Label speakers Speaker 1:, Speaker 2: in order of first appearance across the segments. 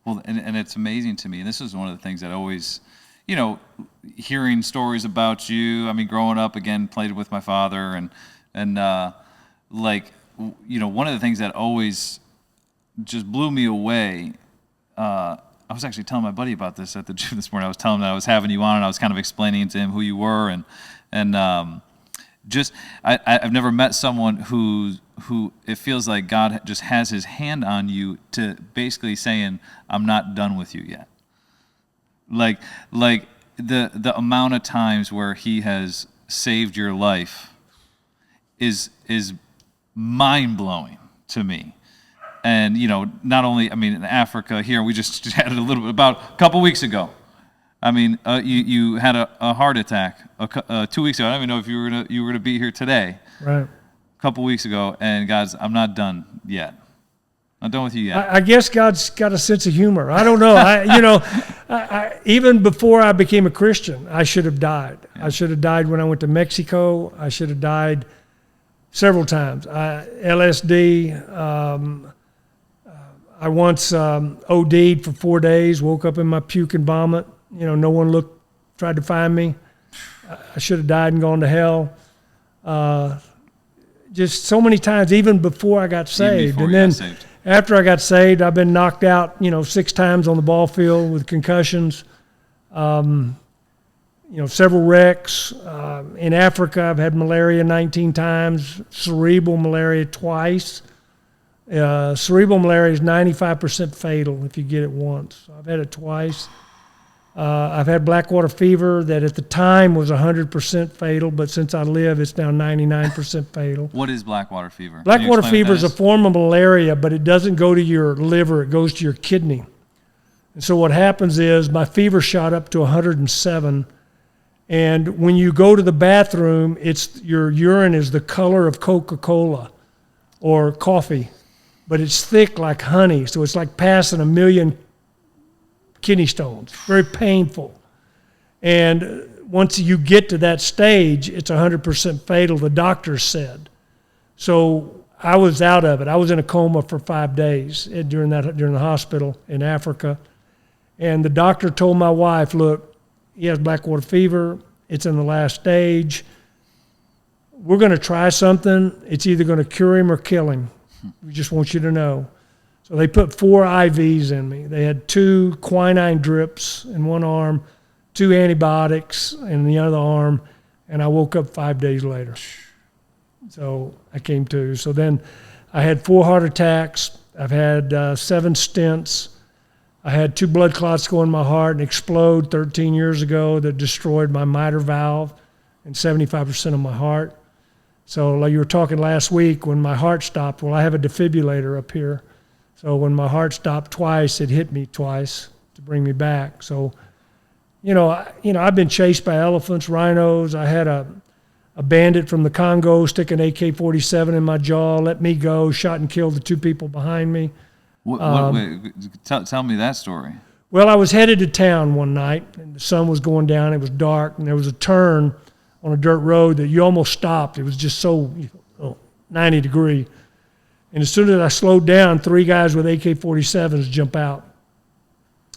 Speaker 1: Well, and it's amazing to me, and this is one of the things that always, hearing stories about you. I mean, growing up, again, played with my father, and one of the things that always just blew me away. I was actually telling my buddy about this at the gym this morning. I was telling him that I was having you on, and I was kind of explaining to him who you were, and I've never met someone who it feels like God just has His hand on you to basically saying, "I'm not done with you yet." Like the amount of times where He has saved your life is mind-blowing to me. And, not only, in Africa here, we just had it a little bit, about a couple weeks ago. You had a heart attack 2 weeks ago. I don't even know if you were gonna be here today.
Speaker 2: Right.
Speaker 1: A couple weeks ago, and God's, I'm not done yet. Not done with you yet.
Speaker 2: I guess God's got a sense of humor. I don't know. I even before I became a Christian, I should have died. Yeah. I should have died when I went to Mexico. I should have died several times. LSD. I once OD'd for 4 days, woke up in my puke and vomit. No one tried to find me. I should have died and gone to hell. Just so many times, even before I got saved. And then after I got saved, I've been knocked out, 6 times on the ball field with concussions. Several wrecks. In Africa, I've had malaria 19 times, cerebral malaria twice. Cerebral malaria is 95% fatal if you get it once. So I've had it twice. I've had blackwater fever that at the time was 100% fatal, but since I live, it's now 99% fatal.
Speaker 1: What is blackwater fever?
Speaker 2: Blackwater fever is a form of malaria, but it doesn't go to your liver. It goes to your kidney. And so what happens is my fever shot up to 107, and when you go to the bathroom, your urine is the color of Coca-Cola or coffee. But it's thick like honey, so it's like passing 1 million kidney stones. Very painful. And once you get to that stage, it's 100% fatal, the doctor said. So I was out of it. I was in a coma for 5 days during the hospital in Africa. And the doctor told my wife, look, he has blackwater fever. It's in the last stage. We're going to try something. It's either going to cure him or kill him. We just want you to know. So they put 4 IVs in me. They had 2 quinine drips in one arm, 2 antibiotics in the other arm, and I woke up 5 days later. So I came to. So then I had 4 heart attacks. I've had 7 stents. I had 2 blood clots go in my heart and explode 13 years ago that destroyed my mitral valve and 75% of my heart. So like you were talking last week, when my heart stopped, well, I have a defibrillator up here. So when my heart stopped twice, it hit me twice to bring me back. So, I've been chased by elephants, rhinos. I had a bandit from the Congo stick an AK-47 in my jaw, let me go, shot and killed the 2 people behind me.
Speaker 1: Tell me that story.
Speaker 2: Well, I was headed to town one night, and the sun was going down. It was dark, and there was a turn on a dirt road that you almost stopped. It was just so 90 degree. And as soon as I slowed down, 3 guys with AK-47s jump out.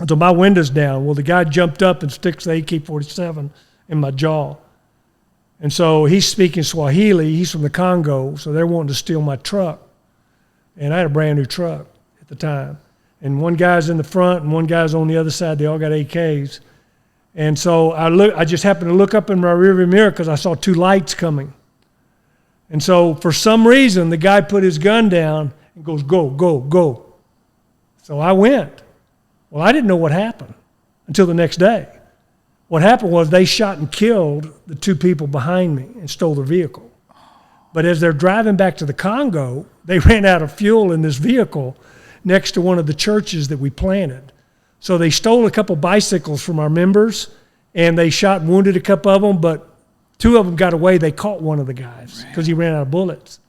Speaker 2: And so my window's down. Well, the guy jumped up and sticks the AK-47 in my jaw. And so he's speaking Swahili. He's from the Congo, so they're wanting to steal my truck. And I had a brand new truck at the time. And one guy's in the front and one guy's on the other side. They all got AKs. And so I just happened to look up in my rearview mirror because I saw 2 lights coming. And so for some reason, the guy put his gun down and goes, go, go, go. So I went. Well, I didn't know what happened until the next day. What happened was they shot and killed the 2 people behind me and stole their vehicle. But as they're driving back to the Congo, they ran out of fuel in this vehicle next to one of the churches that we planted. So they stole a couple bicycles from our members, and they shot and wounded a couple of them, but 2 of them got away. They caught one of the guys because he ran out of bullets.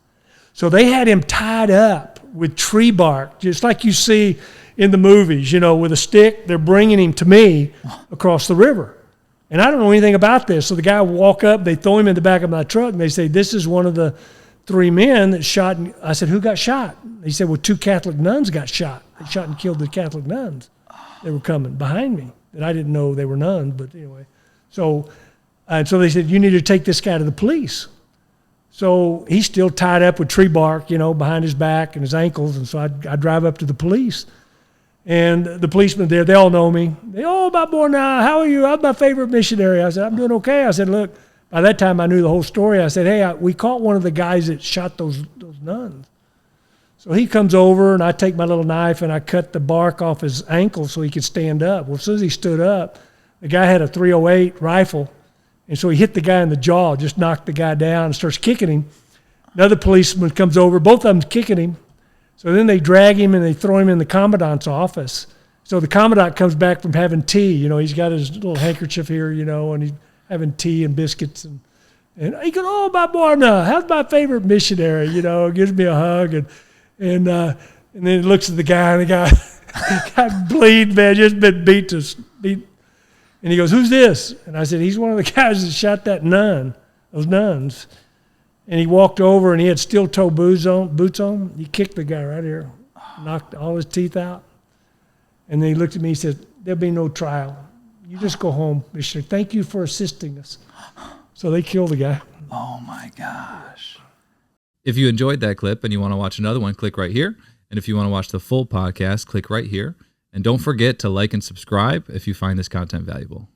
Speaker 2: So they had him tied up with tree bark, just like you see in the movies, with a stick. They're bringing him to me across the river. And I don't know anything about this. So the guy will walk up, they throw him in the back of my truck, and they say, this is one of the 3 men that shot. I said, who got shot? He said, well, 2 Catholic nuns got shot. They shot and killed the Catholic nuns that were coming behind me that I didn't know they were nuns, but anyway. So they said, you need to take this guy to the police. So he's still tied up with tree bark, behind his back and his ankles. And so I drive up to the police. And the policemen there, they all know me. My boy now, how are you? I'm my favorite missionary. I said, I'm doing okay. I said, look, by that time I knew the whole story. I said, hey, we caught one of the guys that shot those nuns. So he comes over, and I take my little knife, and I cut the bark off his ankle so he could stand up. Well, as soon as he stood up, the guy had a .308 rifle, and so he hit the guy in the jaw, just knocked the guy down and starts kicking him. Another policeman comes over. Both of them kicking him. So then they drag him, and they throw him in the commandant's office. So the commandant comes back from having tea. He's got his little handkerchief here, and he's having tea and biscuits. And he goes, oh, my boy, now, how's my favorite missionary? Gives me a hug. And then he looks at the guy, and the guy bleed, man, just been beat. And he goes, who's this? And I said, he's one of the guys that shot those nuns. And he walked over, and he had steel-toe boots on. He kicked the guy right here, knocked all his teeth out. And then he looked at me, he said, there'll be no trial. You just go home, missionary. Thank you for assisting us. So they killed the guy.
Speaker 1: Oh, my gosh.
Speaker 3: If you enjoyed that clip and you want to watch another one, click right here. And if you want to watch the full podcast, click right here. And don't forget to like and subscribe if you find this content valuable.